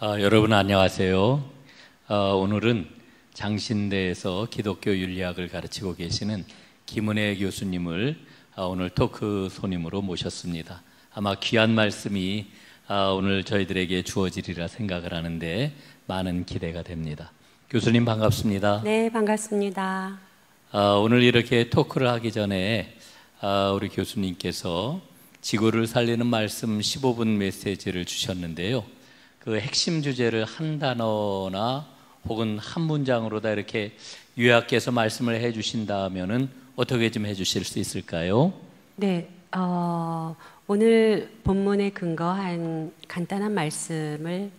여러분 안녕하세요. 오늘은 장신대에서 기독교 윤리학을 가르치고 계시는 김은혜 교수님을 오늘 토크 손님으로 모셨습니다. 아마 귀한 말씀이 오늘 저희들에게 주어지리라 생각을 하는데 많은 기대가 됩니다. 교수님 반갑습니다. 네, 반갑습니다. 오늘 이렇게 토크를 하기 전에 우리 교수님께서 지구를 살리는 말씀 15분 메시지를 주셨는데요. 그 핵심 주제를 한 단어나 혹은 한 문장으로 다 이렇게 요약해서 말씀을 해주신다면은 어떻게 좀 해주실 수 있을까요? 네, 오늘 본문에 근거한 간단한 말씀을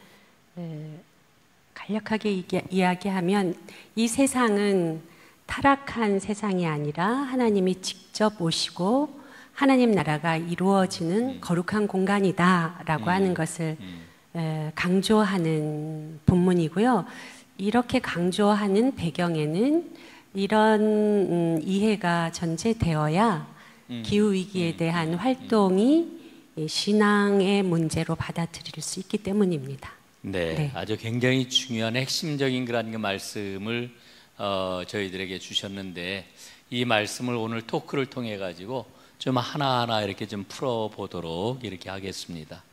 간략하게 이야기하면 이 세상은 타락한 세상이 아니라 하나님이 직접 오시고 하나님 나라가 이루어지는 거룩한 공간이다라고 하는 것을 강조하는 본문이고요. 이렇게 강조하는 배경에는 이런 이해가 전제되어야 기후위기에 대한 활동이 신앙의 문제로 받아들일 수 있기 때문입니다. 네, 아주 굉장히 중요한 핵심적인 그런 말씀을 저희들에게 주셨는데 이 말씀을 오늘 토크를 통해 가지고 좀 하나하나 이렇게 좀 풀어보도록 이렇게 하겠습니다.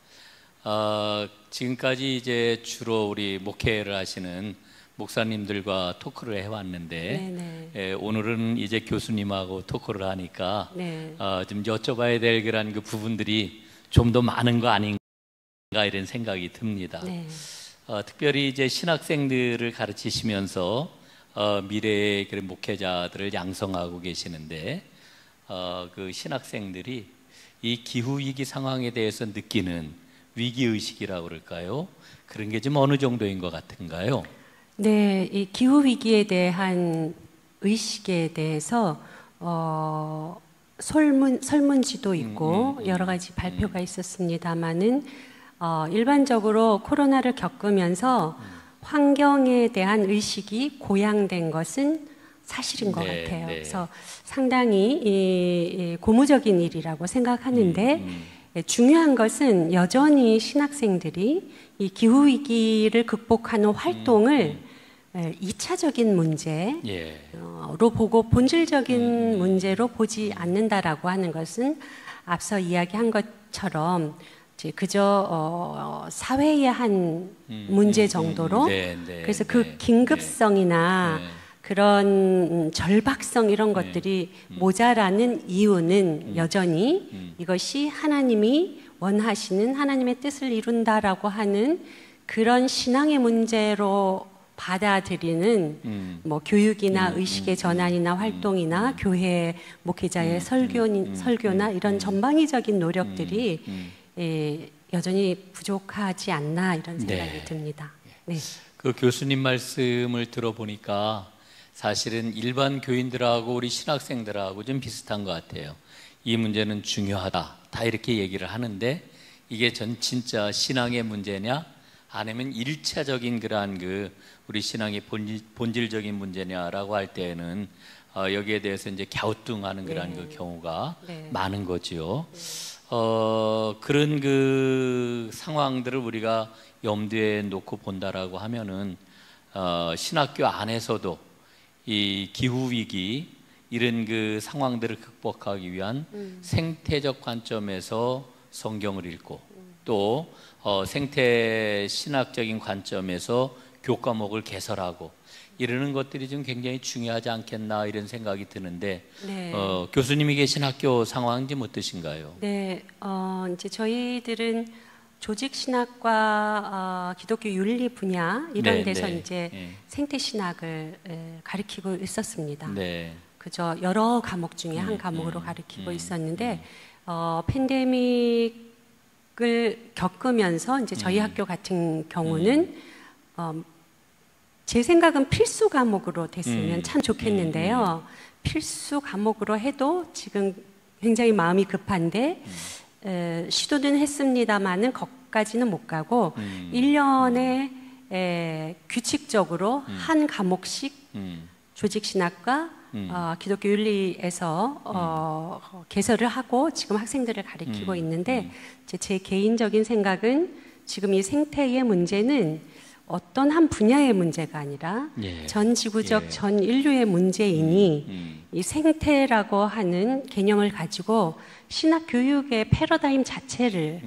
지금까지 이제 주로 우리 목회를 하시는 목사님들과 토크를 해왔는데 오늘은 이제 교수님하고 토크를 하니까 좀 여쭤봐야 될 그런 그 부분들이 좀 더 많은 거 아닌가 이런 생각이 듭니다. 특별히 이제 신학생들을 가르치시면서 미래의 그런 목회자들을 양성하고 계시는데 그 신학생들이 이 기후위기 상황에 대해서 느끼는 위기의식이라고 그럴까요? 그런 게 좀 어느 정도인 것 같은가요? 네, 이 기후위기에 대한 의식에 대해서 설문지도 있고 여러 가지 발표가 있었습니다마는 일반적으로 코로나를 겪으면서 환경에 대한 의식이 고양된 것은 사실인 것 같아요. 그래서 상당히 고무적인 일이라고 생각하는데 중요한 것은 여전히 신학생들이 이 기후위기를 극복하는 활동을 2차적인 문제로 보고 본질적인 문제로 보지 않는다라고 하는 것은 앞서 이야기한 것처럼 그저 사회의 한 문제 정도로 그래서 그 긴급성이나 그런 절박성 이런 것들이 모자라는 이유는 여전히 이것이 하나님이 원하시는 하나님의 뜻을 이룬다라고 하는 그런 신앙의 문제로 받아들이는 뭐 교육이나 의식의 전환이나 활동이나 교회 목회자의 설교나 이런 전방위적인 노력들이 여전히 부족하지 않나 이런 생각이 듭니다. 그 교수님 말씀을 들어보니까 사실은 일반 교인들하고 우리 신학생들하고 좀 비슷한 것 같아요. 이 문제는 중요하다 다 이렇게 얘기를 하는데 이게 진짜 신앙의 문제냐 아니면 1차적인 그러한 그 우리 신앙의 본질적인 문제냐라고 할 때는 여기에 대해서 이제 갸우뚱하는 그러한 그 경우가 많은 거지요. 그런 그 상황들을 우리가 염두에 놓고 본다라고 하면은 신학교 안에서도 이 기후위기 이런 그 상황들을 극복하기 위한 생태적 관점에서 성경을 읽고 또 생태 신학적인 관점에서 교과목을 개설하고 이러는 것들이 좀 굉장히 중요하지 않겠나 이런 생각이 드는데 교수님이 계신 학교 상황이 좀 어떠신가요? 네, 이제 저희들은 조직 신학과 기독교 윤리 분야 이런 데서 이제 생태 신학을 가르치고 있었습니다. 그저 여러 과목 중에 한 과목으로 가르치고 있었는데 팬데믹을 겪으면서 이제 저희 학교 같은 경우는 제 생각은 필수 과목으로 됐으면 참 좋겠는데요. 필수 과목으로 해도 지금 굉장히 마음이 급한데 시도는 했습니다만은 거기까지는 못 가고 1년에 규칙적으로 한 과목씩 조직신학과 기독교 윤리에서 개설을 하고 지금 학생들을 가르치고 있는데 제 개인적인 생각은 지금 이 생태의 문제는 어떤 한 분야의 문제가 아니라 예. 전 지구적 예. 전 인류의 문제이니 이 생태라고 하는 개념을 가지고 신학 교육의 패러다임 자체를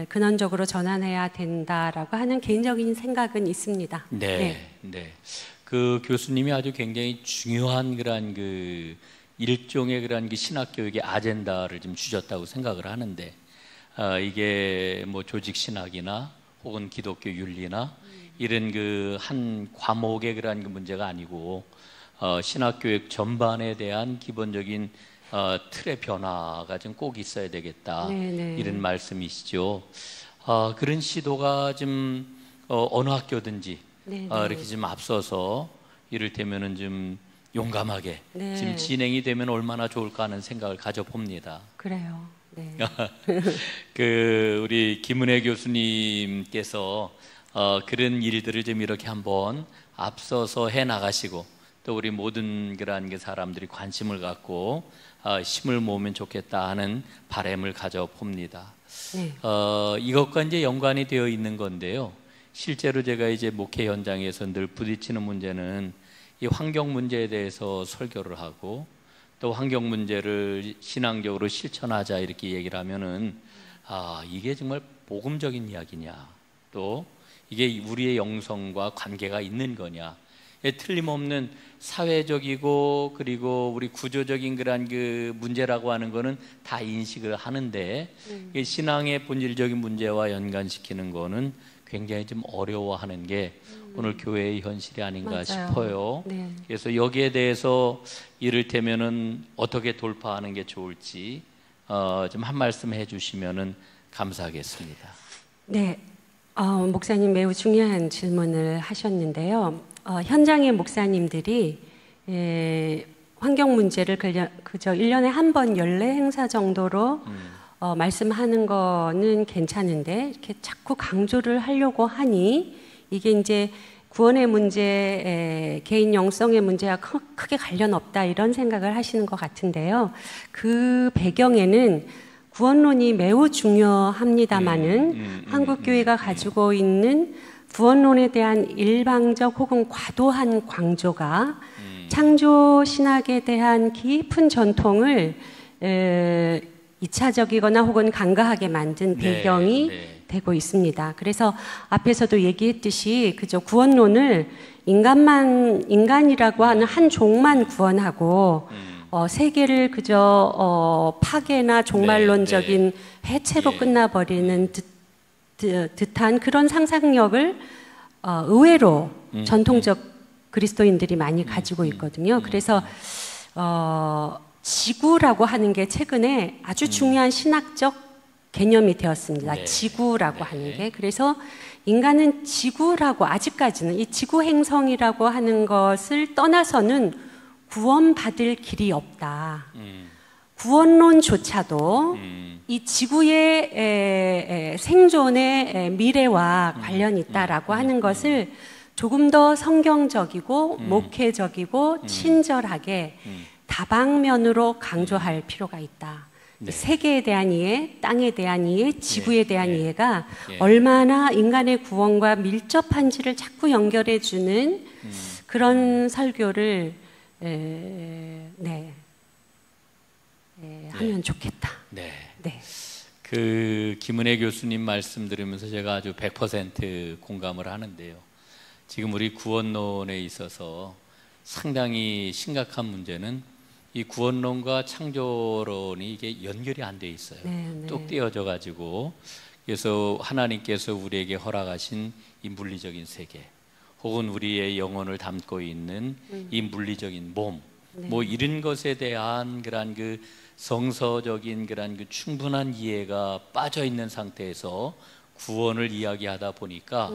근원적으로 전환해야 된다라고 하는 개인적인 생각은 있습니다. 네, 네. 그 교수님이 아주 굉장히 중요한 그런 그 일종의 그런 그 신학 교육의 아젠다를 좀 주셨다고 생각을 하는데, 이게 뭐 조직 신학이나 혹은 기독교 윤리나 이런 그 한 과목의 그런 그 문제가 아니고 신학 교육 전반에 대한 기본적인 틀의 변화가 좀 꼭 있어야 되겠다. 네네. 이런 말씀이시죠. 그런 시도가 좀 어느 학교든지 이렇게 좀 앞서서 이를테면은 좀 용감하게 네. 지금 진행이 되면 얼마나 좋을까 하는 생각을 가져봅니다. 그래요. 네. 그 우리 김은혜 교수님께서 그런 일들을 좀 이렇게 한번 앞서서 해 나가시고 또 우리 모든 그러한 그 사람들이 관심을 갖고 힘을 모으면 좋겠다 하는 바람을 가져봅니다. 네. 이것과 이제 연관이 되어 있는 건데요. 실제로 제가 이제 목회 현장에서 늘 부딪히는 문제는 이 환경 문제에 대해서 설교를 하고 또 환경 문제를 신앙적으로 실천하자 이렇게 얘기를 하면은 이게 정말 복음적인 이야기냐, 또 이게 우리의 영성과 관계가 있는 거냐. 틀림없는 사회적이고 그리고 우리 구조적인 그런 그 문제라고 하는 거는 다 인식을 하는데 신앙의 본질적인 문제와 연관시키는 거는 굉장히 좀 어려워하는 게 오늘 교회의 현실이 아닌가 맞아요. 싶어요. 네. 그래서 여기에 대해서 이를테면은 어떻게 돌파하는 게 좋을지 좀 한 말씀 해주시면은 감사하겠습니다. 네. 목사님 매우 중요한 질문을 하셨는데요. 현장의 목사님들이 환경 문제를 그저 1년에 한 번 연례 행사 정도로 말씀하는 거는 괜찮은데 이렇게 자꾸 강조를 하려고 하니 이게 이제 구원의 문제, 개인 영성의 문제와 크게 관련 없다 이런 생각을 하시는 것 같은데요. 그 배경에는 구원론이 매우 중요합니다마는 한국 교회가 가지고 있는 구원론에 대한 일방적 혹은 과도한 강조가 창조 신학에 대한 깊은 전통을 2차적이거나 혹은 간과하게 만든 배경이 되고 있습니다. 그래서 앞에서도 얘기했듯이 그저 구원론을 인간이라고 하는 한 종만 구원하고 세계를 그저 파괴나 종말론적인 해체로 끝나버리는 듯한 그런 상상력을 의외로 전통적 그리스도인들이 많이 가지고 있거든요. 그래서 지구라고 하는 게 최근에 아주 중요한 신학적 개념이 되었습니다. 지구라고 하는 게. 그래서 인간은 지구라고 아직까지는 이 지구 행성이라고 하는 것을 떠나서는 구원받을 길이 없다. 구원론조차도 이 지구의 생존의 미래와 관련이 있다라고 하는 것을 조금 더 성경적이고 목회적이고 친절하게 다방면으로 강조할 필요가 있다. 세계에 대한 이해, 땅에 대한 이해, 지구에 대한 이해가 얼마나 인간의 구원과 밀접한지를 자꾸 연결해주는 그런 설교를 하면 좋겠다. 네. 네. 그 김은혜 교수님 말씀 들으면서 제가 아주 100% 공감을 하는데요. 지금 우리 구원론에 있어서 상당히 심각한 문제는 이 구원론과 창조론이 이게 연결이 안 돼 있어요. 뚝 떼어져 가지고 그래서 하나님께서 우리에게 허락하신 이 물리적인 세계 혹은 우리의 영혼을 담고 있는 이 물리적인 몸 뭐 이런 것에 대한 그런 그 성서적인 그런 그 충분한 이해가 빠져 있는 상태에서 구원을 이야기하다 보니까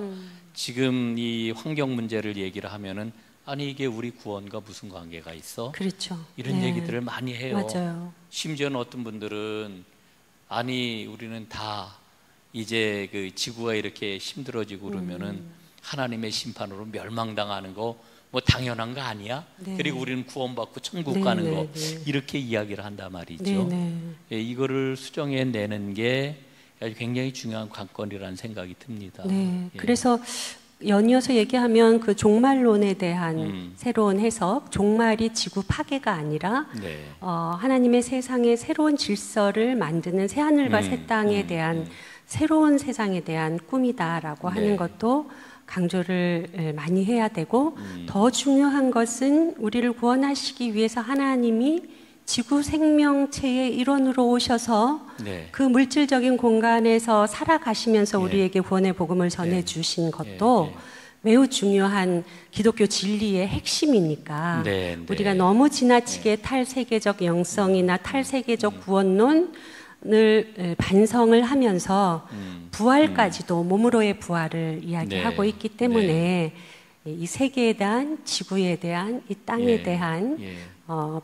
지금 이 환경 문제를 얘기를 하면은 아니 이게 우리 구원과 무슨 관계가 있어? 그렇죠. 이런 얘기들을 많이 해요. 맞아요. 심지어는 어떤 분들은 아니 우리는 다 이제 그 지구가 이렇게 힘들어지고 그러면은 하나님의 심판으로 멸망당하는 거 뭐 당연한 거 아니야? 그리고 우리는 구원받고 천국 가는 거 이렇게 이야기를 한단 말이죠. 이거를 수정해 내는 게 아주 굉장히 중요한 관건이라는 생각이 듭니다. 네, 예. 그래서 연이어서 얘기하면 그 종말론에 대한 새로운 해석, 종말이 지구 파괴가 아니라 네. 하나님의 세상에 새로운 질서를 만드는 새 하늘과 새 땅에 대한 새로운 세상에 대한 꿈이다라고 네. 하는 것도 강조를 많이 해야 되고 더 중요한 것은 우리를 구원하시기 위해서 하나님이 지구 생명체의 일원으로 오셔서 네. 그 물질적인 공간에서 살아가시면서 네. 우리에게 구원의 복음을 전해주신 것도 매우 중요한 기독교 진리의 핵심이니까 네. 우리가 너무 지나치게 탈세계적 영성이나 탈세계적 구원론을 반성을 하면서 부활까지도 몸으로의 부활을 이야기하고 네. 있기 때문에 이 세계에 대한, 지구에 대한, 이 땅에 대한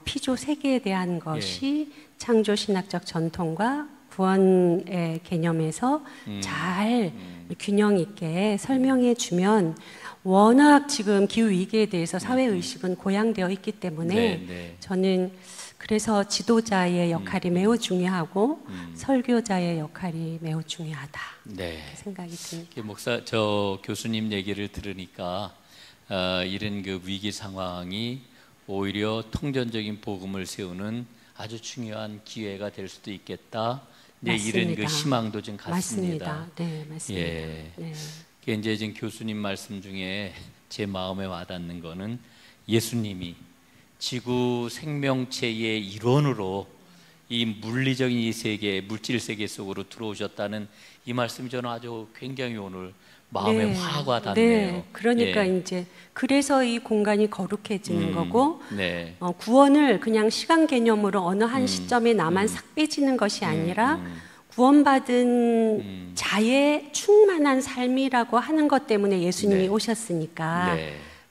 피조 세계에 대한 것이 창조 신학적 전통과 구원의 개념에서 잘 균형 있게 설명해 주면 워낙 지금 기후 위기에 대해서 사회 의식은 고양되어 있기 때문에 저는 그래서 지도자의 역할이 매우 중요하고 설교자의 역할이 매우 중요하다. 이렇게 생각이 듭니다. 목사, 교수님 얘기를 들으니까 이런 그 위기 상황이 오히려 통전적인 복음을 세우는 아주 중요한 기회가 될 수도 있겠다. 네, 이런 그 희망도 좀 같습니다. 맞습니다. 네, 맞습니다. 예. 네. 이제 지금 교수님 말씀 중에 제 마음에 와닿는 거는 예수님이 지구 생명체의 일원으로 이 물리적인 이 세계, 물질 세계 속으로 들어오셨다는 이 말씀이 저는 아주 굉장히 오늘 마음에 확 와닿네요. 네, 그러니까 이제 그래서 이 공간이 거룩해지는 거고 구원을 그냥 시간 개념으로 어느 한 시점에 나만 싹 빼지는 것이 아니라 구원받은 자의 충만한 삶이라고 하는 것 때문에 예수님이 오셨으니까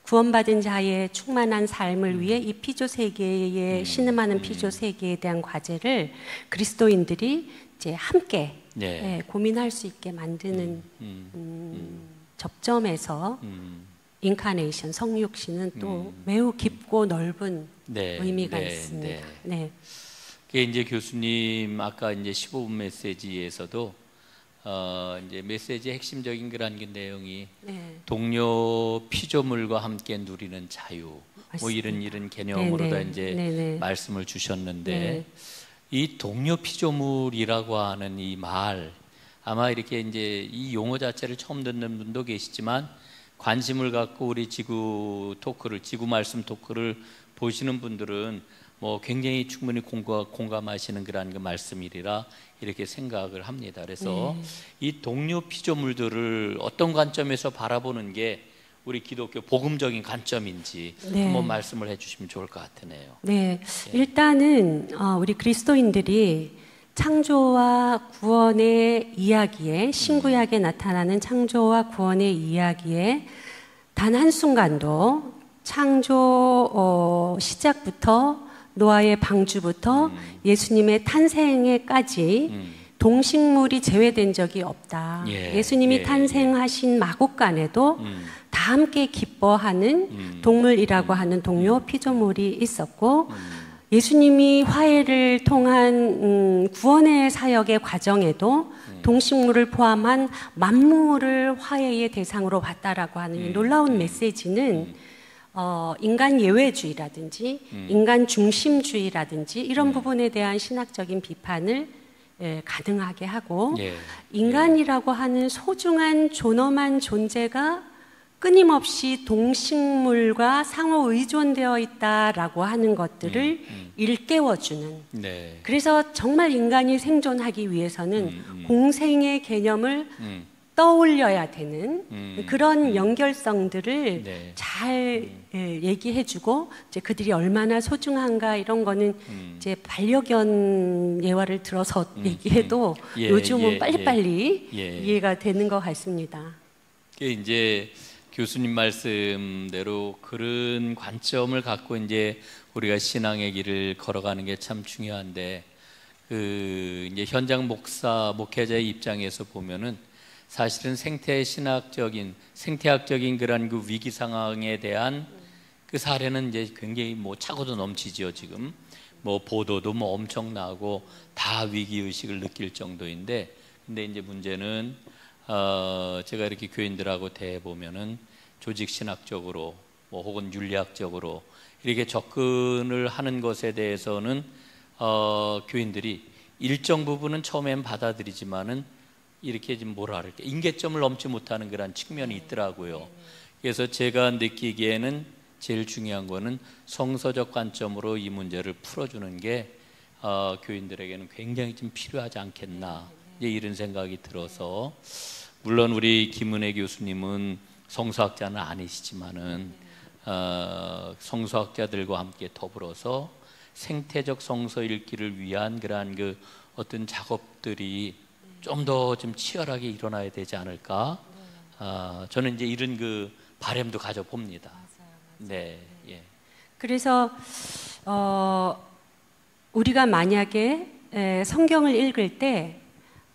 구원받은 자의 충만한 삶을 위해 이 피조 세계에 신음하는 피조 세계에 대한 과제를 그리스도인들이 이제 함께 고민할 수 있게 만드는 접점에서 인카네이션 성육신은 또 매우 깊고 넓은 의미가 있습니다. 네. 이제 교수님 아까 이제 15분 메시지에서도 이제 메시지의 핵심적인 그런 내용이 동료 피조물과 함께 누리는 자유, 뭐 이런 개념으로 다 이제 말씀을 주셨는데 이 동료 피조물이라고 하는 이 말 아마 이렇게 이제 이 용어 자체를 처음 듣는 분도 계시지만 관심을 갖고 우리 지구 말씀 토크를 보시는 분들은 뭐 굉장히 충분히 공감하시는 그런 그 말씀이라 이렇게 생각을 합니다. 그래서 이 동료 피조물들을 어떤 관점에서 바라보는 게 우리 기독교 복음적인 관점인지 한번 말씀을 해주시면 좋을 것 같으네요. 네, 일단은 우리 그리스도인들이 창조와 구원의 이야기에 신구약에 나타나는 창조와 구원의 이야기에 단 한순간도 창조 시작부터 노아의 방주부터 예수님의 탄생에까지 동식물이 제외된 적이 없다. 예수님이 탄생하신 마국간에도 다 함께 기뻐하는 동물이라고 하는 동료 피조물이 있었고 예수님이 화해를 통한 구원의 사역의 과정에도 동식물을 포함한 만물을 화해의 대상으로 봤다라고 하는 이 놀라운 메시지는 인간 예외주의라든지 인간 중심주의라든지 이런 부분에 대한 신학적인 비판을 가능하게 하고 인간이라고 하는 소중한 존엄한 존재가 끊임없이 동식물과 상호 의존되어 있다라고 하는 것들을 일깨워주는 그래서 정말 인간이 생존하기 위해서는 공생의 개념을 떠올려야 되는 그런 연결성들을 잘 얘기해주고 이제 그들이 얼마나 소중한가 이런 거는 이제 반려견 예화를 들어서 얘기해도 요즘은 빨리빨리 이해가 되는 것 같습니다. 이제 교수님 말씀대로 그런 관점을 갖고 이제 우리가 신앙의 길을 걸어가는 게 참 중요한데 이제 현장 목회자의 입장에서 보면은 사실은 생태학적인 그런 그 위기 상황에 대한 그 사례는 이제 굉장히 뭐 차고도 넘치죠. 지금 뭐 보도도 뭐 엄청나고 다 위기 의식을 느낄 정도인데 근데 이제 문제는 제가 이렇게 교인들하고 대해 보면은 조직 신학적으로 뭐 혹은 윤리학적으로 이렇게 접근을 하는 것에 대해서는 교인들이 일정 부분은 처음엔 받아들이지만은 이렇게 좀 뭐라 그럴까 임계점을 넘지 못하는 그런 측면이 있더라고요. 그래서 제가 느끼기에는 제일 중요한 거는 성서적 관점으로 이 문제를 풀어주는 게 교인들에게는 굉장히 좀 필요하지 않겠나 이제 이런 생각이 들어서 물론 우리 김은혜 교수님은 성서학자는 아니시지만은 성서학자들과 함께 더불어서 생태적 성서 읽기를 위한 그러한 그 어떤 작업들이 좀 더 좀 치열하게 일어나야 되지 않을까? 저는 이제 이런 그 바람도 가져봅니다. 네, 예. 그래서 우리가 만약에 성경을 읽을 때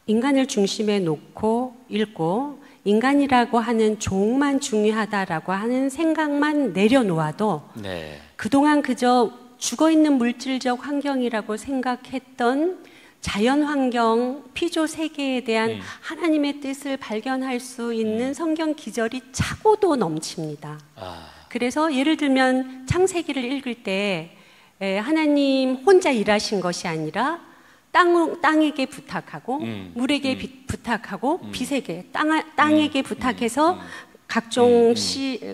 인간을 중심에 놓고 읽고 인간이라고 하는 종만 중요하다라고 하는 생각만 내려놓아도 네. 그동안 그저 죽어있는 물질적 환경이라고 생각했던 자연환경, 피조 세계에 대한 하나님의 뜻을 발견할 수 있는 성경 기절이 차고도 넘칩니다. 그래서 예를 들면 창세기를 읽을 때 하나님 혼자 일하신 것이 아니라 땅에게 부탁하고 물에게 부탁하고 빛에게 땅에게 부탁해서 각종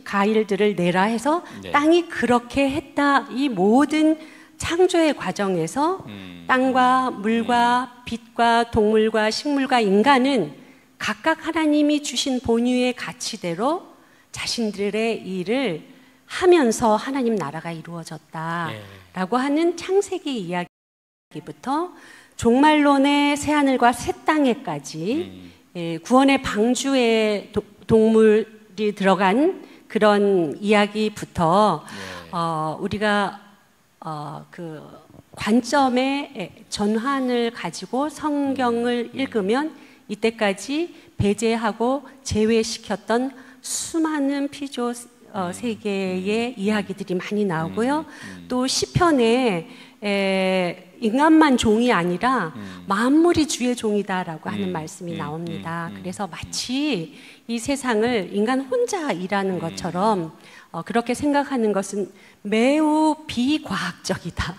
과일들을 내라 해서 네. 땅이 그렇게 했다. 이 모든 창조의 과정에서 땅과 물과 빛과 동물과 식물과 인간은 각각 하나님이 주신 본유의 가치대로 자신들의 일을 하면서 하나님 나라가 이루어졌다라고 하는 창세기 이야기부터 종말론의 새하늘과 새 땅에까지 구원의 방주에 동물이 들어간 그런 이야기부터 우리가 그 관점의 전환을 가지고 성경을 읽으면 이때까지 배제하고 제외시켰던 수많은 피조 세계의 이야기들이 많이 나오고요. 또 시편에 인간만 종이 아니라 만물이 주의 종이다라고 하는 말씀이 나옵니다. 그래서 마치 이 세상을 인간 혼자 일하는 것처럼 그렇게 생각하는 것은 매우 비과학적이다.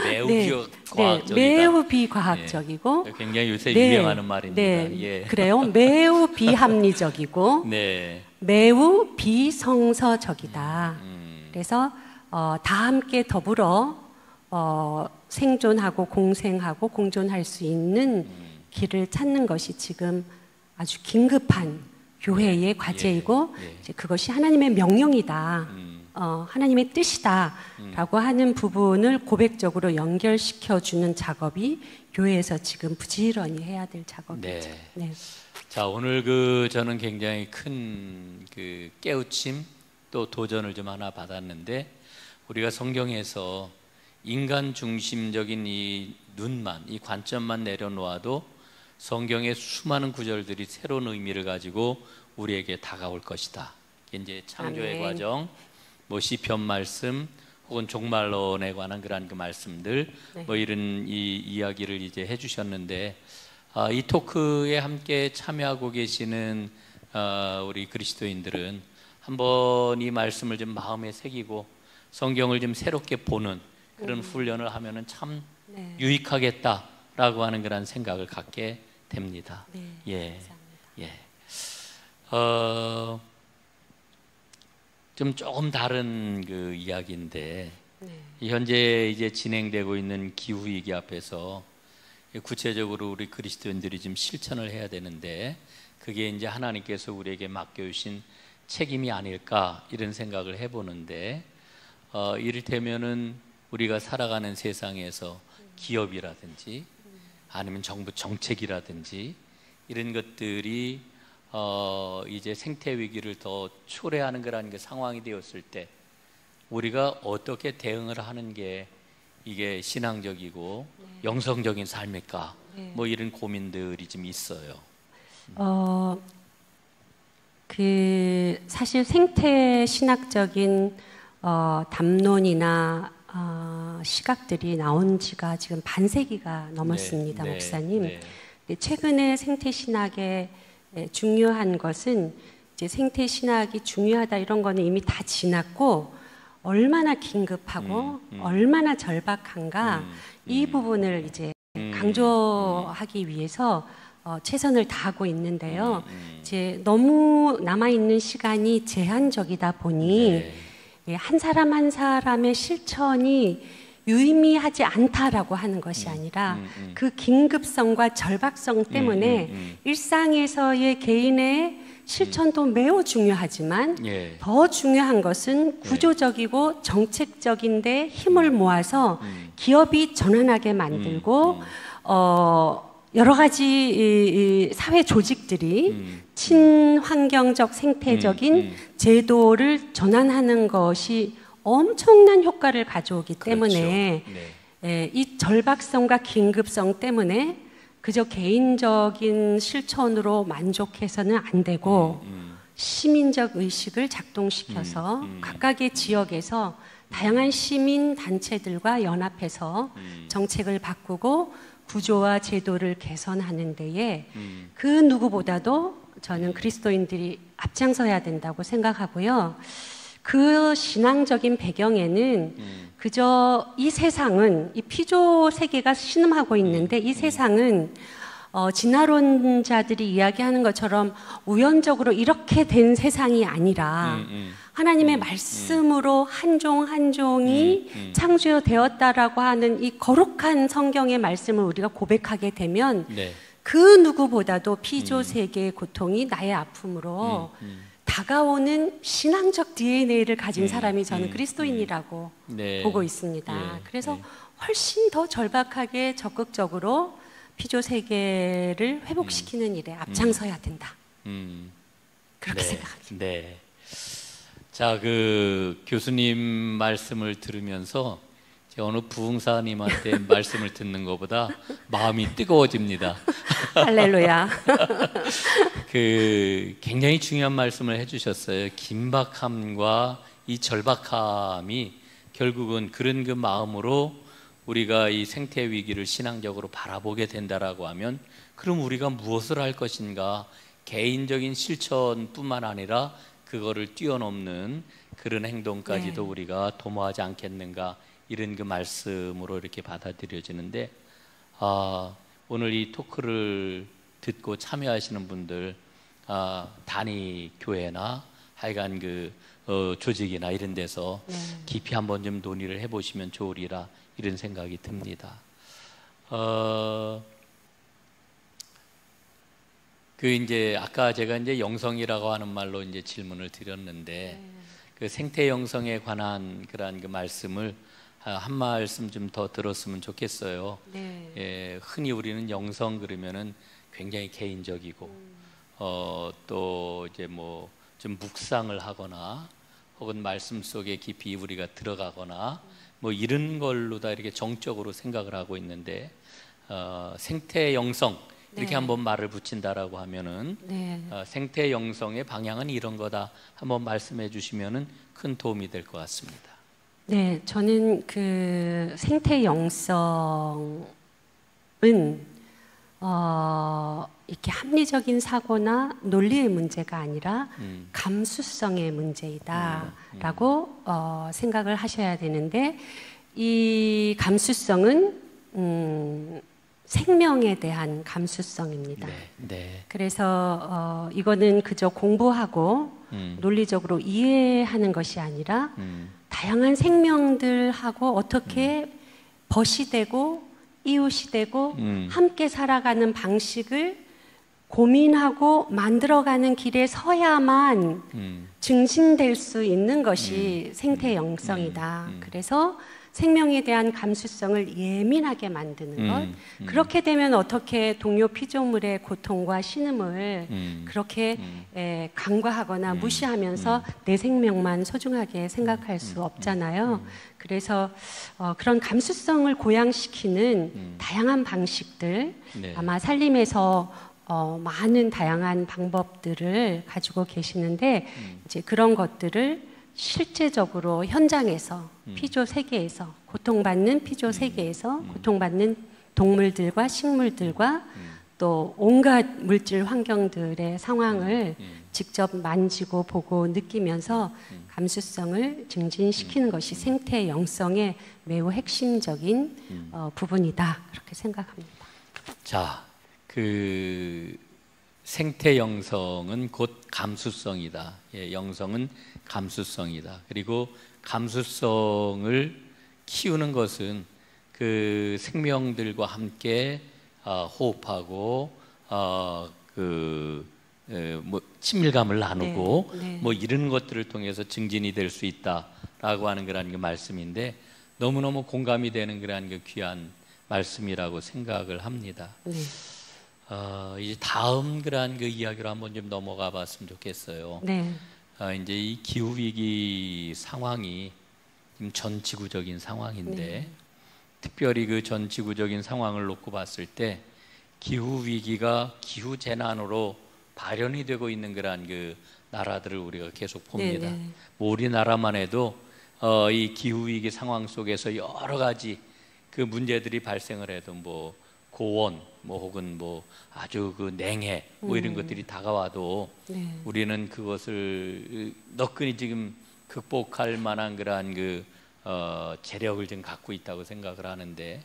매우 네, 비과학적이다. 네, 매우 비과학적이고 굉장히 요새 네, 유행하는 말입니다. 네, 예. 그래요. 매우 비합리적이고 네. 매우 비성서적이다. 그래서 다 함께 더불어 생존하고 공생하고 공존할 수 있는 길을 찾는 것이 지금 아주 긴급한 교회의 과제이고 이제 그것이 하나님의 명령이다. 하나님의 뜻이다라고 하는 부분을 고백적으로 연결시켜주는 작업이 교회에서 지금 부지런히 해야 될 작업이죠. 네. 네. 자, 오늘 저는 굉장히 큰 그 깨우침 또 도전을 좀 하나 받았는데 우리가 성경에서 인간 중심적인 이 눈만, 이 관점만 내려놓아도 성경의 수많은 구절들이 새로운 의미를 가지고 우리에게 다가올 것이다. 이제 창조의 아멘. 과정, 뭐 시편 말씀, 혹은 종말론에 관한 그러한 그 말씀들, 네. 뭐 이런 이 이야기를 이제 해주셨는데, 이 토크에 함께 참여하고 계시는 우리 그리스도인들은 한번 이 말씀을 좀 마음에 새기고 성경을 좀 새롭게 보는 그런 훈련을 하면은 참 네. 유익하겠다라고 하는 그런 생각을 갖게 됩니다. 네. 예, 감사합니다. 예. 좀 조금 다른 그 이야기인데 네. 현재 이제 진행되고 있는 기후 위기 앞에서 구체적으로 우리 그리스도인들이 좀 실천을 해야 되는데 그게 이제 하나님께서 우리에게 맡겨주신 책임이 아닐까 이런 생각을 해보는데 이를테면은 우리가 살아가는 세상에서 기업이라든지 아니면 정부 정책이라든지 이런 것들이 이제 생태 위기를 더 초래하는 그런 그 상황이 되었을 때 우리가 어떻게 대응을 하는 게 이게 신앙적이고 영성적인 삶일까? 뭐 이런 고민들이 좀 있어요. 그 사실 생태 신학적인 담론이나 시각들이 나온 지가 지금 반세기가 넘었습니다, 네, 목사님. 네. 최근에 생태신학에 중요한 것은 이제 생태신학이 중요하다 이런 거는 이미 다 지났고 얼마나 긴급하고 얼마나 절박한가 이 부분을 이제 강조하기 위해서 최선을 다하고 있는데요. 이제 너무 남아있는 시간이 제한적이다 보니 한 사람 한 사람의 실천이 유의미하지 않다라고 하는 것이 아니라 그 긴급성과 절박성 때문에 일상에서의 개인의 실천도 매우 중요하지만 더 중요한 것은 구조적이고 정책적인데 힘을 모아서 기업이 전환하게 만들고 여러 가지 사회 조직들이 친환경적 생태적인 제도를 전환하는 것이 엄청난 효과를 가져오기 때문에 이 절박성과 긴급성 때문에 그저 개인적인 실천으로 만족해서는 안 되고 시민적 의식을 작동시켜서 각각의 지역에서 다양한 시민 단체들과 연합해서 정책을 바꾸고 구조와 제도를 개선하는 데에 그 누구보다도 저는 그리스도인들이 앞장서야 된다고 생각하고요. 그 신앙적인 배경에는 그저 이 세상은 이 피조 세계가 신음하고 있는데 이 세상은 진화론자들이 이야기하는 것처럼 우연적으로 이렇게 된 세상이 아니라 하나님의 말씀으로 한 종 한 종이 창조되었다라고 하는 이 거룩한 성경의 말씀을 우리가 고백하게 되면 그 누구보다도 피조 세계의 고통이 나의 아픔으로 다가오는 신앙적 DNA를 가진 사람이 저는 그리스도인이라고 보고 있습니다. 그래서 훨씬 더 절박하게 적극적으로 피조 세계를 회복시키는 일에 앞장서야 된다. 그렇게 생각합니다. 네. 자, 그 교수님 말씀을 들으면서 어느 부흥사님한테 말씀을 듣는 것보다 마음이 뜨거워집니다. 할렐루야. 그 굉장히 중요한 말씀을 해주셨어요. 긴박함과 이 절박함이 결국은 그런 그 마음으로 우리가 이 생태 위기를 신앙적으로 바라보게 된다라고 하면 그럼 우리가 무엇을 할 것인가? 개인적인 실천뿐만 아니라 그거를 뛰어넘는 그런 행동까지도 우리가 도모하지 않겠는가? 이런 그 말씀으로 이렇게 받아들여지는데, 오늘 이 토크를 듣고 참여하시는 분들, 단위 교회나 하여간 그 조직이나 이런 데서 깊이 한번 좀 논의를 해보시면 좋으리라 이런 생각이 듭니다. 그 이제 아까 제가 이제 영성이라고 하는 말로 이제 질문을 드렸는데 그 생태 영성에 관한 그러한 그 말씀을 한 말씀 좀 더 들었으면 좋겠어요. 예, 흔히 우리는 영성 그러면은 굉장히 개인적이고 또 이제 뭐 좀 묵상을 하거나 혹은 말씀 속에 깊이 우리가 들어가거나 뭐 이런 걸로 다 이렇게 정적으로 생각을 하고 있는데 생태 영성 이렇게 한번 말을 붙인다라고 하면은 생태 영성의 방향은 이런 거다 한번 말씀해 주시면은 큰 도움이 될 것 같습니다. 네, 저는 그 생태 영성은 이렇게 합리적인 사고나 논리의 문제가 아니라 감수성의 문제이다라고 생각을 하셔야 되는데 이 감수성은 생명에 대한 감수성입니다. 그래서 이거는 그저 공부하고 논리적으로 이해하는 것이 아니라 다양한 생명들하고 어떻게 벗이 되고 이웃이 되고 함께 살아가는 방식을 고민하고 만들어가는 길에 서야만 증진될 수 있는 것이 생태 영성이다. 그래서 생명에 대한 감수성을 예민하게 만드는 것. 그렇게 되면 어떻게 동료 피조물의 고통과 신음을 그렇게 간과하거나 무시하면서 내 생명만 소중하게 생각할 수 없잖아요. 그래서 그런 감수성을 고양시키는 다양한 방식들, 아마 살림에서 많은 다양한 방법들을 가지고 계시는데 이제 그런 것들을 실제적으로 현장에서 피조 세계에서 고통받는 피조 세계에서 고통받는 동물들과 식물들과 또 온갖 물질 환경들의 상황을 직접 만지고 보고 느끼면서 감수성을 증진시키는 것이 생태 영성의 매우 핵심적인 부분이다, 그렇게 생각합니다. 자, 그 생태 영성은 곧 감수성이다. 예, 영성은 감수성이다. 그리고 감수성을 키우는 것은 그 생명들과 함께 호흡하고 뭐 친밀감을 나누고 네, 네. 뭐 이런 것들을 통해서 증진이 될 수 있다라고 하는 그런 그 말씀인데 너무너무 공감이 되는 그런 그 귀한 말씀이라고 생각을 합니다. 네. 이제 다음 그런 그 이야기로 한번 좀 넘어가 봤으면 좋겠어요. 네. 이제 이 기후 위기 상황이 지금 전 지구적인 상황인데 네. 특별히 그 전 지구적인 상황을 놓고 봤을 때 기후 위기가 기후 재난으로 발현이 되고 있는 그러한 그 나라들을 우리가 계속 봅니다. 네, 네. 뭐 우리나라만 해도 이 기후 위기 상황 속에서 여러 가지 그 문제들이 발생을 해도 뭐 고온 뭐 혹은 뭐 아주 그 냉해 뭐 이런 것들이 다가와도 네. 우리는 그것을 너끈히 지금 극복할 만한 그러한 그 재력을 지금 갖고 있다고 생각을 하는데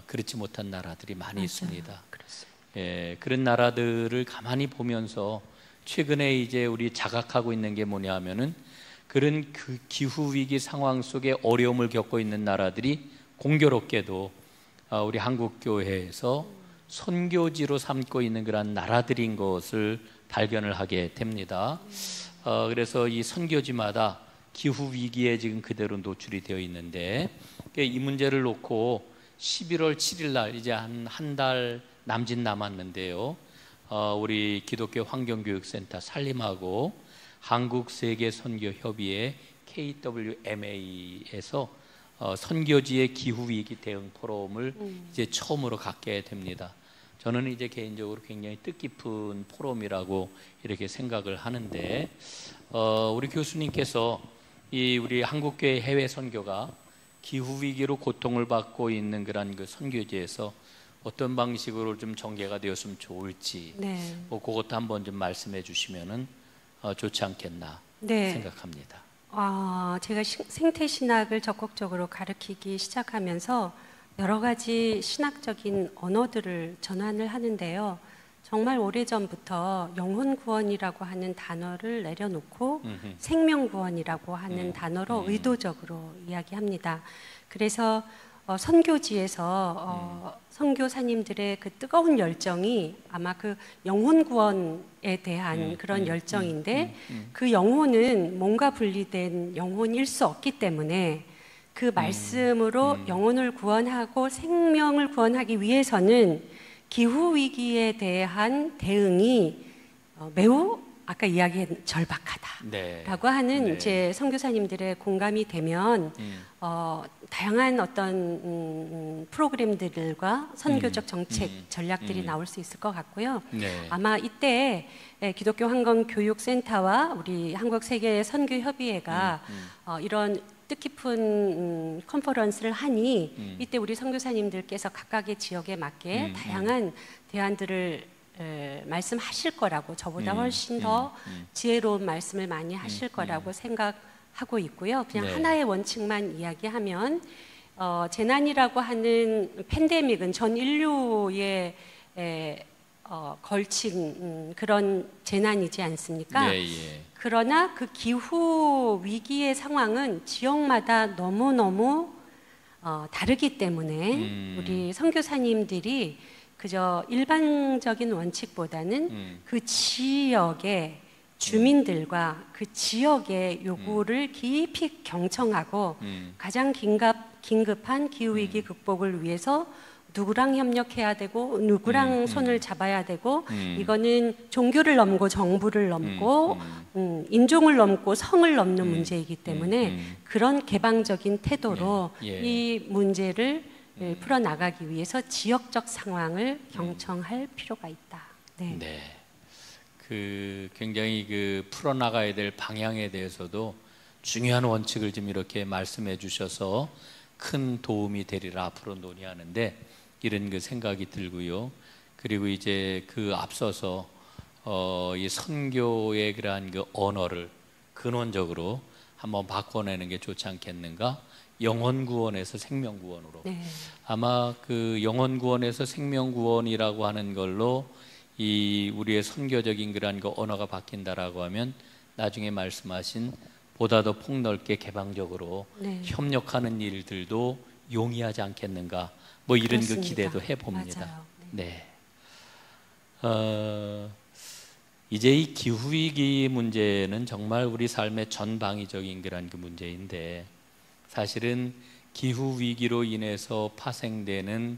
그렇지 못한 나라들이 많이 맞아요. 있습니다. 그렇습니다. 예, 그런 나라들을 가만히 보면서 최근에 이제 우리 자각하고 있는 게 뭐냐 하면은 그런 그 기후 위기 상황 속에 어려움을 겪고 있는 나라들이 공교롭게도 우리 한국 교회에서 선교지로 삼고 있는 그런 나라들인 것을 발견을 하게 됩니다. 그래서 이 선교지마다 기후 위기에 지금 그대로 노출이 되어 있는데 이 문제를 놓고 11월 7일 날 이제 한 달 남짓 남았는데요. 우리 기독교 환경교육센터 산림하고 한국세계선교협의회 KWMA에서 선교지의 기후위기 대응 포럼을 이제 처음으로 갖게 됩니다. 저는 이제 개인적으로 굉장히 뜻깊은 포럼이라고 이렇게 생각을 하는데 우리 교수님께서 이 우리 한국교회 해외 선교가 기후 위기로 고통을 받고 있는 그런 그 선교지에서 어떤 방식으로 좀 전개가 되었으면 좋을지 네. 뭐 그것도 한번 좀 말씀해 주시면은 좋지 않겠나 네. 생각합니다. 제가 생태 신학을 적극적으로 가르치기 시작하면서 여러 가지 신학적인 언어들을 전환을 하는데요. 정말 오래전부터 영혼 구원이라고 하는 단어를 내려놓고 생명 구원이라고 하는 단어로 의도적으로 이야기합니다. 그래서 선교지에서 선교사님들의 그 뜨거운 열정이 아마 그 영혼 구원에 대한 그런 열정인데 그 영혼은 몸과 분리된 영혼일 수 없기 때문에 그 말씀으로 영혼을 구원하고 생명을 구원하기 위해서는 기후 위기에 대한 대응이 매우 아까 이야기한 절박하다라고 네. 하는 네. 제 선교사님들의 공감이 되면 다양한 어떤 프로그램들과 선교적 정책 전략들이 나올 수 있을 것 같고요. 네. 아마 이때 기독교 환경교육센터와 우리 한국세계선교협의회가 이런 뜻깊은 컨퍼런스를 하니 이때 우리 선교사님들께서 각각의 지역에 맞게 다양한 대안들을 말씀하실 거라고 저보다 훨씬 더 지혜로운 말씀을 많이 하실 거라고 생각하고 있고요. 그냥 네. 하나의 원칙만 이야기하면 재난이라고 하는 팬데믹은 전 인류에 걸친 그런 재난이지 않습니까? 예, 예. 그러나 그 기후 위기의 상황은 지역마다 너무너무 다르기 때문에 우리 선교사님들이 그저 일반적인 원칙보다는 그 지역의 주민들과 그 지역의 요구를 깊이 경청하고 가장 긴급한 기후위기 극복을 위해서 누구랑 협력해야 되고 누구랑 손을 잡아야 되고 이거는 종교를 넘고 정부를 넘고 인종을 넘고 성을 넘는 문제이기 때문에 그런 개방적인 태도로 예. 이 문제를 풀어나가기 위해서 지역적 상황을 경청할 필요가 있다. 네. 네. 그 굉장히 그 풀어나가야 될 방향에 대해서도 중요한 원칙을 좀 이렇게 말씀해 주셔서 큰 도움이 되리라 앞으로 논의하는데 이런 그 생각이 들고요. 그리고 이제 그 앞서서 이 선교의 그러한 그 언어를 근원적으로 한번 바꿔내는 게 좋지 않겠는가? 영혼구원에서 생명구원으로. 네. 아마 그 영혼구원에서 생명구원이라고 하는 걸로 이 우리의 선교적인 그러한 그 언어가 바뀐다라고 하면 나중에 말씀하신 보다 더 폭넓게 개방적으로 네. 협력하는 일들도 용이하지 않겠는가? 뭐 이런 그렇습니다. 그 기대도 해봅니다. 맞아요. 네. 이제 이 기후위기 문제는 정말 우리 삶의 전방위적인 그런 그 문제인데, 사실은 기후위기로 인해서 파생되는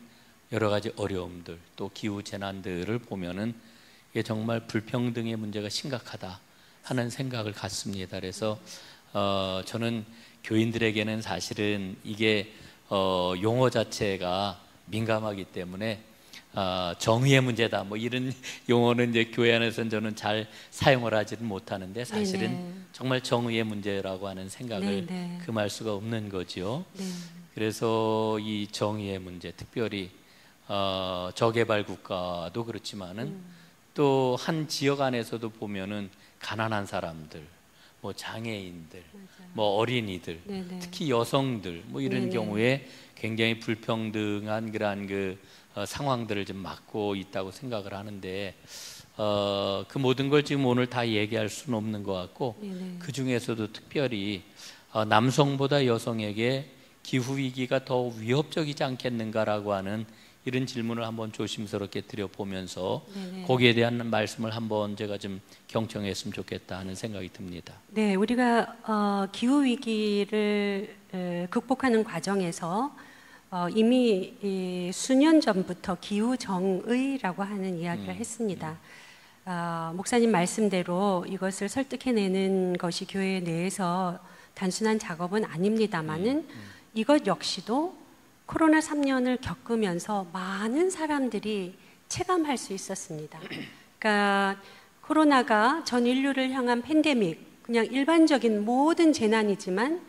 여러 가지 어려움들, 또 기후 재난들을 보면은 이게 정말 불평등의 문제가 심각하다 하는 생각을 갖습니다. 그래서 저는 교인들에게는 사실은 이게 용어 자체가 민감하기 때문에 정의의 문제다 뭐 이런 용어는 이제 교회 안에서는 저는 잘 사용을 하지는 못하는데, 사실은 네네. 정말 정의의 문제라고 하는 생각을 네네. 금할 수가 없는 거죠. 네. 그래서 이 정의의 문제, 특별히 저개발 국가도 그렇지만은 또 한 지역 안에서도 보면은 가난한 사람들, 뭐 장애인들, 뭐 어린이들, 네네. 특히 여성들 뭐 이런 네네. 경우에 굉장히 불평등한 그러한 그 상황들을 좀 맡고 있다고 생각을 하는데, 그 모든 걸 지금 오늘 다 얘기할 수는 없는 것 같고, 네네. 그 중에서도 특별히 남성보다 여성에게 기후 위기가 더 위협적이지 않겠는가라고 하는 이런 질문을 한번 조심스럽게 드려보면서 네네. 거기에 대한 말씀을 한번 제가 좀 경청했으면 좋겠다 하는 생각이 듭니다. 네, 우리가 기후 위기를 극복하는 과정에서 이미 수년 전부터 기후 정의라고 하는 이야기를 했습니다. 목사님 말씀대로 이것을 설득해내는 것이 교회 내에서 단순한 작업은 아닙니다만은 이것 역시도 코로나 3년을 겪으면서 많은 사람들이 체감할 수 있었습니다. 그러니까 코로나가 전 인류를 향한 팬데믹, 그냥 일반적인 모든 재난이지만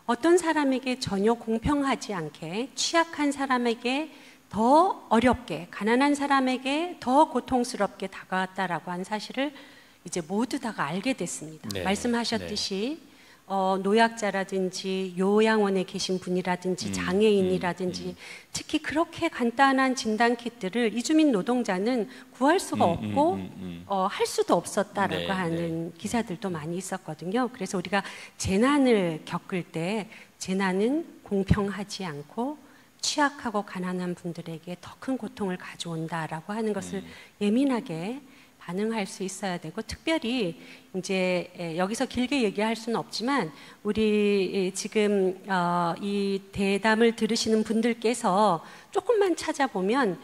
어떤 사람에게 전혀 공평하지 않게, 취약한 사람에게 더 어렵게, 가난한 사람에게 더 고통스럽게 다가왔다라고 하는 사실을 이제 모두 다가 알게 됐습니다. 네, 말씀하셨듯이 노약자라든지 요양원에 계신 분이라든지 장애인이라든지 특히 그렇게 간단한 진단 키트를 이주민 노동자는 구할 수가 없고 할 수도 없었다라고 네, 하는 기사들도 많이 있었거든요. 그래서 우리가 재난을 겪을 때 재난은 공평하지 않고 취약하고 가난한 분들에게 더 큰 고통을 가져온다라고 하는 것을 예민하게 반응할 수 있어야 되고, 특별히 이제 여기서 길게 얘기할 수는 없지만 우리 지금 이 대담을 들으시는 분들께서 조금만 찾아보면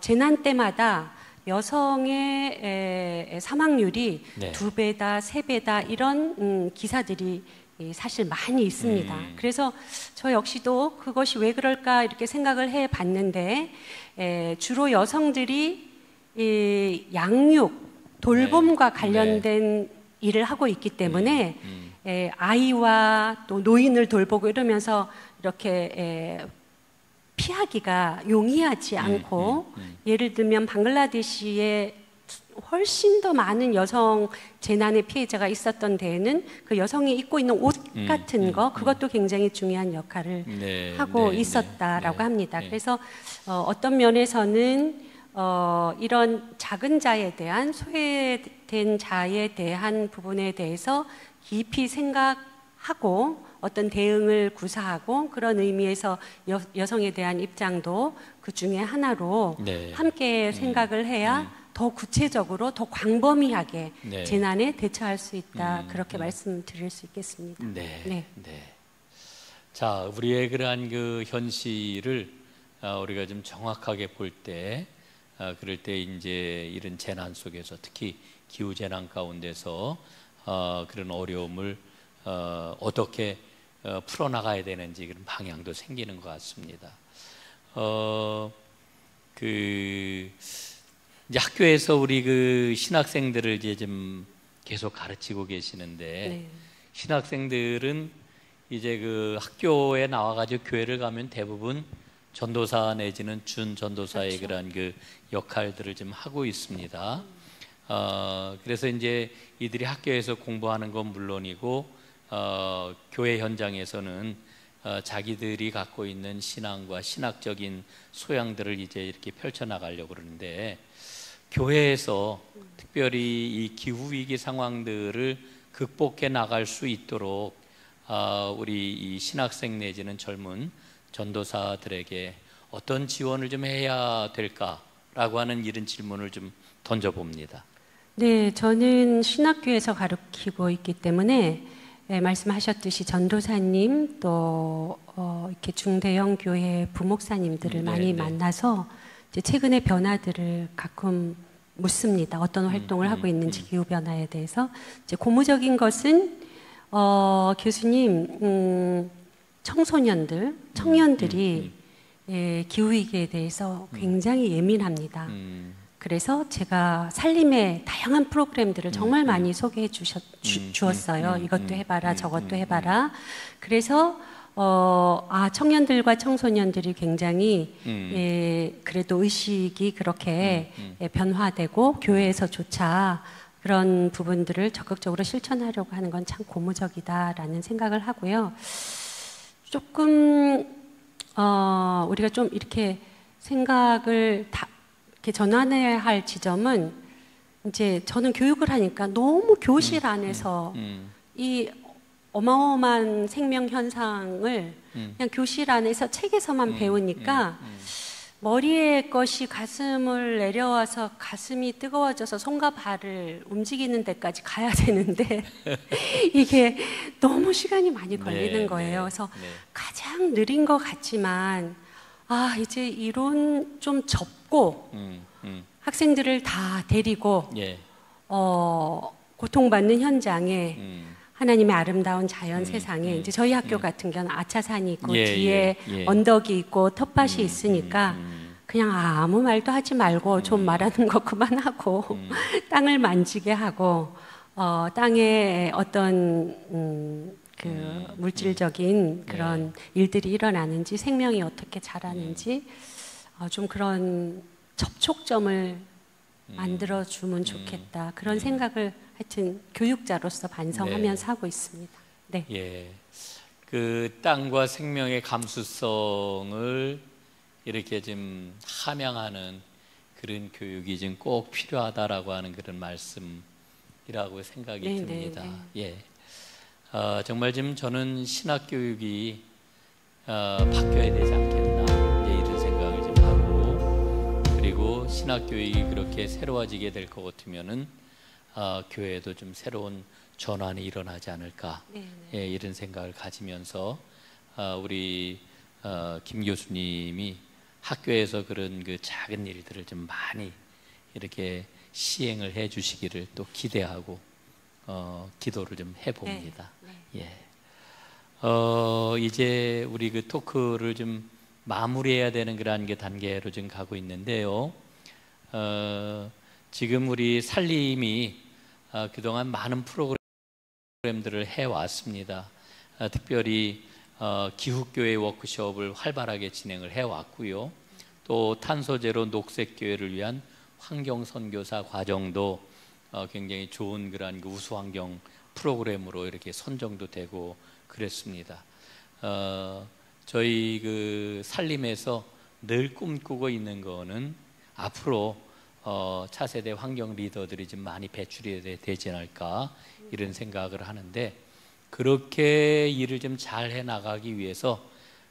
재난 때마다 여성의 사망률이 네. 2배다, 3배다 이런 기사들이 사실 많이 있습니다. 그래서 저 역시도 그것이 왜 그럴까 이렇게 생각을 해 봤는데, 주로 여성들이 이 양육, 돌봄과 관련된 일을 하고 있기 때문에 아이와 또 노인을 돌보고 이러면서 이렇게 피하기가 용이하지 않고, 예를 들면 방글라데시에 훨씬 더 많은 여성 재난의 피해자가 있었던 데에는 그 여성이 입고 있는 옷 같은 거, 그것도 굉장히 중요한 역할을 하고 있었다라고 합니다. 그래서 어떤 면에서는 이런 작은 자에 대한, 소외된 자에 대한 부분에 대해서 깊이 생각하고 어떤 대응을 구사하고, 그런 의미에서 여성에 대한 입장도 그 중에 하나로 함께 생각을 해야 더 구체적으로, 더 광범위하게 재난에 대처할 수 있다. 그렇게 말씀드릴 수 있겠습니다. 네. 자, 우리의 그러한 그 현실을 우리가 좀 정확하게 볼 때, 그럴 때 이제 이런 재난 속에서, 특히 기후 재난 가운데서 그런 어려움을 어떻게 풀어나가야 되는지 그런 방향도 생기는 것 같습니다. 이제 학교에서 우리 그 신학생들을 이제 좀 계속 가르치고 계시는데, 신학생들은 이제 그 학교에 나와가지고 교회를 가면 대부분 전도사 내지는 준전도사의 그렇죠. 그런 그 역할들을 좀 하고 있습니다. 그래서 이제 이들이 학교에서 공부하는 건 물론이고 교회 현장에서는 자기들이 갖고 있는 신앙과 신학적인 소양들을 이제 이렇게 펼쳐나가려고 그러는데, 교회에서 특별히 이 기후위기 상황들을 극복해 나갈 수 있도록 우리 이 신학생 내지는 젊은 전도사들에게 어떤 지원을 좀 해야 될까라고 하는 이런 질문을 좀 던져봅니다. 네, 저는 신학교에서 가르치고 있기 때문에 말씀하셨듯이 전도사님 또 이렇게 중대형 교회 부목사님들을 많이 만나서 이제 최근의 변화들을 가끔 묻습니다. 어떤 활동을 하고 있는지 기후 변화에 대해서. 이제 고무적인 것은 교수님 청년들이 기후 위기에 대해서 굉장히 예민합니다. 그래서 제가 살림의 다양한 프로그램들을 정말 많이 소개해 주었어요. 이것도 해봐라, 저것도 해봐라. 그래서 청년들과 청소년들이 굉장히 그래도 의식이 그렇게 변화되고 교회에서조차 그런 부분들을 적극적으로 실천하려고 하는 건 참 고무적이다라는 생각을 하고요. 조금 우리가 좀 이렇게 생각을 이렇게 전환해야 할 지점은, 이제 저는 교육을 하니까 너무 교실 안에서 이 어마어마한 생명 현상을 그냥 교실 안에서 책에서만 배우니까 머리에 것이 가슴을 내려와서 가슴이 뜨거워져서 손과 발을 움직이는 데까지 가야 되는데 이게 너무 시간이 많이 걸리는 거예요. 그래서 가장 느린 것 같지만 이제 이론 좀 접고 학생들을 다 데리고 고통받는 현장에 하나님의 아름다운 자연 세상에 이제 저희 학교 같은 경우는 아차산이 있고 뒤에 언덕이 있고 텃밭이 있으니까 그냥 아무 말도 하지 말고 좀 말하는 거 그만하고 땅을 만지게 하고 땅에 어떤 그 물질적인 그런 일들이 일어나는지 생명이 어떻게 자라는지 좀 그런 접촉점을 만들어주면 좋겠다. 그런 생각을 하여튼 교육자로서 반성하면서 하고 있습니다. 네. 예, 그 땅과 생명의 감수성을 이렇게 좀 함양하는 그런 교육이 좀 꼭 필요하다라고 하는 그런 말씀이라고 생각이 듭니다. 예, 정말 지금 저는 신학 교육이 바뀌어야 되지 않겠나 이제 이런 생각을 좀 하고, 그리고 신학 교육이 그렇게 새로워지게 될 것 같으면은 교회에도 좀 새로운 전환이 일어나지 않을까 예, 이런 생각을 가지면서 우리 김 교수님이 학교에서 그런 그 작은 일들을 좀 많이 이렇게 시행을 해 주시기를 또 기대하고 기도를 좀 해봅니다. 예. 이제 우리 그 토크를 좀 마무리해야 되는 그런 게 단계로 좀 가고 있는데요. 지금 우리 살림이 그동안 많은 프로그램들을 해왔습니다. 특별히 기후교회 워크숍을 활발하게 진행을 해왔고요. 또 탄소제로 녹색교회를 위한 환경선교사 과정도 굉장히 좋은 그런 그 우수환경 프로그램으로 이렇게 선정도 되고 그랬습니다. 저희 그 살림에서 늘 꿈꾸고 있는 거는 앞으로 차세대 환경 리더들이 좀 많이 배출이 되지 않을까 이런 생각을 하는데, 그렇게 일을 좀 잘 해나가기 위해서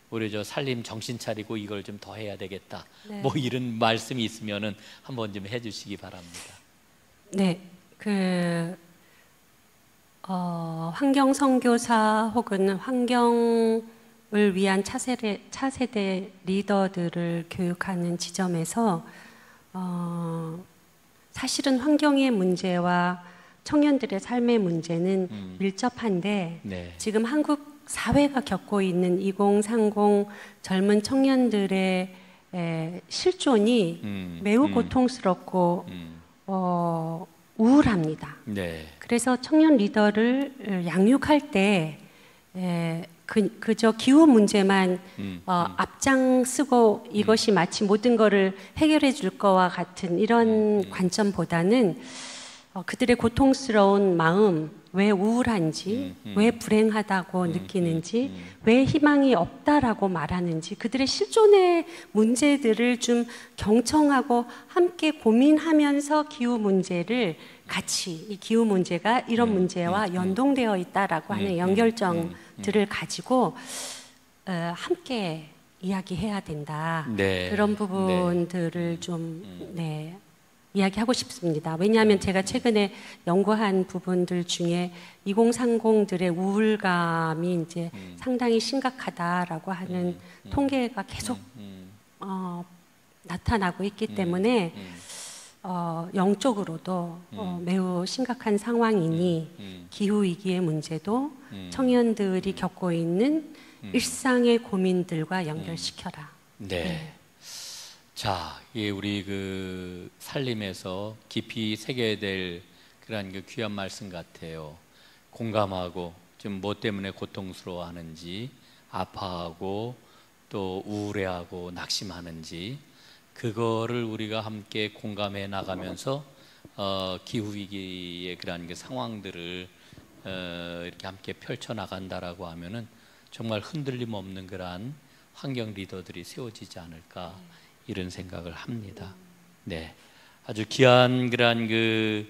우리 저 살림 정신 차리고 이걸 좀 더 해야 되겠다. 뭐 이런 말씀이 있으면은 한번 좀 해주시기 바랍니다. 네, 환경 선교사 혹은 환경을 위한 차세대 리더들을 교육하는 지점에서 사실은 환경의 문제와 청년들의 삶의 문제는 밀접한데 지금 한국 사회가 겪고 있는 2030 젊은 청년들의 실존이 매우 고통스럽고 우울합니다. 그래서 청년 리더를 양육할 때 그저 기후 문제만 앞장쓰고 이것이 마치 모든 것을 해결해 줄 거와 같은 이런 관점보다는 그들의 고통스러운 마음, 왜 우울한지, 왜 불행하다고 느끼는지, 왜 희망이 없다라고 말하는지, 그들의 실존의 문제들을 좀 경청하고 함께 고민하면서 기후 문제를 같이, 이 기후 문제가 이런 문제와 연동되어 있다라고 하는 연결점들을 가지고 함께 이야기해야 된다. 네. 그런 부분들을 좀 이야기하고 싶습니다. 왜냐하면 제가 최근에 연구한 부분들 중에 2030들의 우울감이 이제 상당히 심각하다라고 하는 통계가 계속 나타나고 있기 때문에 영적으로도 매우 심각한 상황이니 기후 위기의 문제도 청년들이 겪고 있는 일상의 고민들과 연결시켜라. 네. 자, 이 우리 그 살림에서 깊이 새겨야 될 그런 그 귀한 말씀 같아요. 공감하고 좀 뭐 때문에 고통스러워하는지, 아파하고 또 우울해하고 낙심하는지, 그거를 우리가 함께 공감해 나가면서 기후 위기의 그런 그 상황들을 이렇게 함께 펼쳐 나간다라고 하면은 정말 흔들림 없는 그런 환경 리더들이 세워지지 않을까. 이런 생각을 합니다. 네, 아주 귀한 그런 그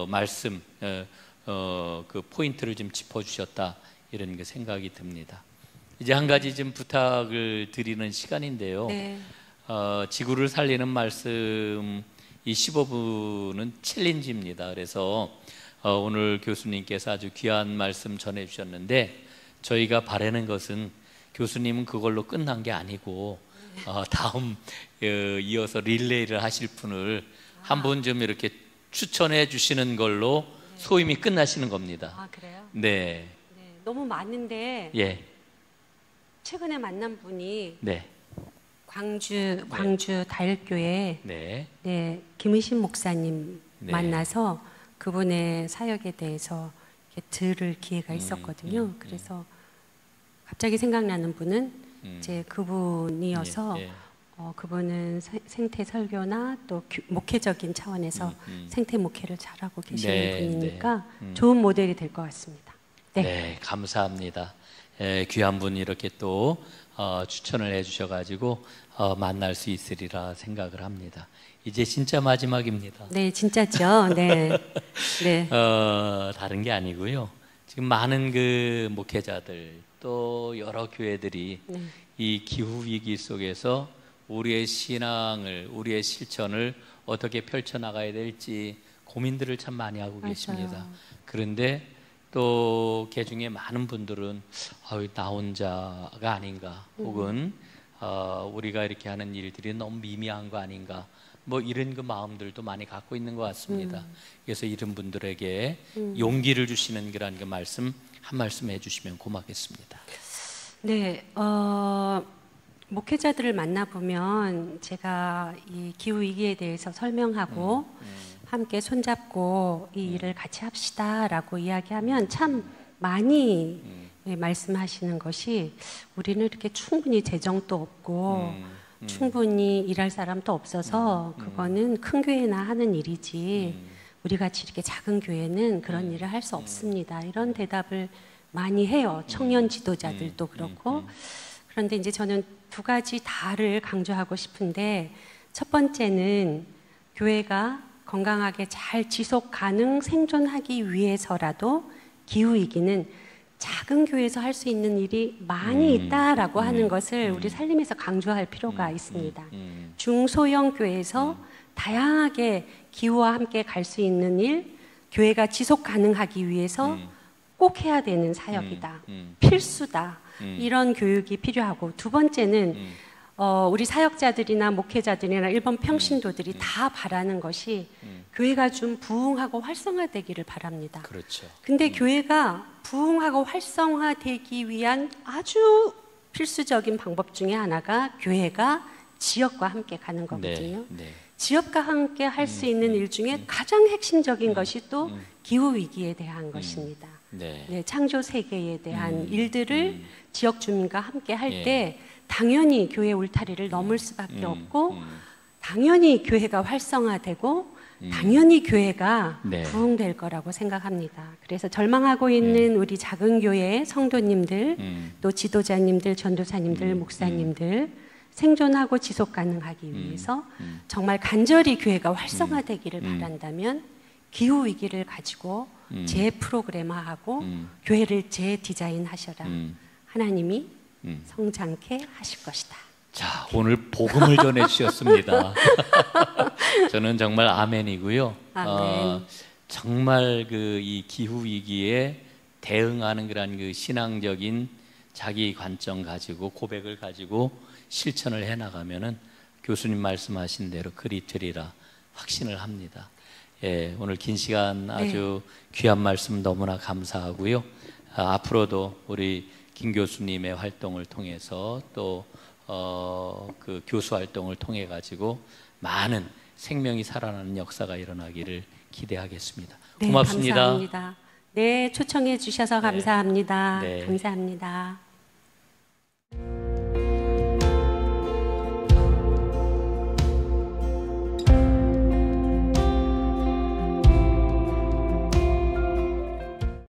말씀, 그 포인트를 좀 짚어주셨다 이런 그 생각이 듭니다. 이제 한 가지 좀 부탁을 드리는 시간인데요. 네. 지구를 살리는 말씀 이 15분은 챌린지입니다. 그래서 오늘 교수님께서 아주 귀한 말씀 전해주셨는데 저희가 바라는 것은 교수님은 그걸로 끝난 게 아니고 다음 이어서 릴레이를 하실 분을 한 분 좀 이렇게 추천해 주시는 걸로 소임이 끝나시는 겁니다. 아, 그래요? 네. 네, 너무 많은데 예. 최근에 만난 분이 네. 광주 다일교회 네. 김의신 목사님 네. 만나서 그분의 사역에 대해서 이렇게 들을 기회가 있었거든요. 그래서 갑자기 생각나는 분은 이제 그분이어서 그분은 생태 설교나 또 목회적인 차원에서 생태 목회를 잘하고 계시는 분이니까 좋은 모델이 될 것 같습니다. 네, 감사합니다. 귀한 분 이렇게 또 추천을 해주셔가지고 만날 수 있으리라 생각을 합니다. 이제 진짜 마지막입니다. 네, 진짜죠. 네, 네. 다른 게 아니고요. 지금 많은 그 목회자들 또 여러 교회들이 이 기후 위기 속에서 우리의 신앙을, 우리의 실천을 어떻게 펼쳐 나가야 될지 고민들을 참 많이 하고 계십니다. 그런데 또 그 중에 많은 분들은 나 혼자가 아닌가, 혹은 우리가 이렇게 하는 일들이 너무 미미한 거 아닌가, 뭐 이런 그 마음들도 많이 갖고 있는 것 같습니다. 그래서 이런 분들에게 용기를 주시는 그런 그 말씀 한 말씀 해주시면 고맙겠습니다. 네, 목회자들을 만나보면 제가 이 기후 위기에 대해서 설명하고 함께 손잡고 이 일을 같이 합시다라고 이야기하면 참 많이 말씀하시는 것이 우리는 이렇게 충분히 재정도 없고 충분히 일할 사람도 없어서 그거는 큰 교회나 하는 일이지 우리 같이 이렇게 작은 교회는 그런 일을 할 수 없습니다. 이런 대답을 많이 해요. 청년 지도자들도 그렇고. 그런데 이제 저는 두 가지 다를 강조하고 싶은데 첫 번째는 교회가 건강하게 잘 지속 가능 생존하기 위해서라도 기후위기는 작은 교회에서 할 수 있는 일이 많이 있다라고 하는 것을 우리 살림에서 강조할 필요가 있습니다. 중소형 교회에서 다양하게 기후와 함께 갈 수 있는 일, 교회가 지속 가능하기 위해서 꼭 해야 되는 사역이다. 필수다. 이런 교육이 필요하고, 두 번째는 우리 사역자들이나 목회자들이나 일본 평신도들이 다 바라는 것이 교회가 좀 부흥하고 활성화되기를 바랍니다. 그렇죠. 근데 교회가 부흥하고 활성화되기 위한 아주 필수적인 방법 중에 하나가 교회가 지역과 함께 가는 거거든요. 지역과 함께 할 수 있는 일 중에 가장 핵심적인 것이 또 기후위기에 대한 것입니다. 네. 네, 창조 세계에 대한 일들을 지역 주민과 함께 할 때 당연히 교회 울타리를 넘을 수밖에 없고 당연히 교회가 활성화되고 당연히 교회가 네. 부흥될 거라고 생각합니다. 그래서 절망하고 있는 우리 작은 교회의 성도님들, 또 지도자님들, 전도사님들, 목사님들 생존하고 지속 가능하기 위해서 정말 간절히 교회가 활성화되기를 바란다면 기후 위기를 가지고 재프로그래머하고 교회를 재디자인하셔라. 하나님이 성장케 하실 것이다. 자, 오늘 복음을 전해 주셨습니다. 저는 정말 아멘이고요. 아멘. 정말 그 이 기후 위기에 대응하는 그런 그 신앙적인 자기 관점 가지고 고백을 가지고 실천을 해 나가면은 교수님 말씀하신 대로 그리 되리라 확신을 합니다. 예, 오늘 긴 시간 아주 귀한 말씀 너무나 감사하고요. 앞으로도 우리 김 교수님의 활동을 통해서 또 그 교수 활동을 통해 가지고 많은 생명이 살아나는 역사가 일어나기를 기대하겠습니다. 네, 고맙습니다. 감사합니다. 네, 초청해 주셔서 감사합니다. 네. 감사합니다.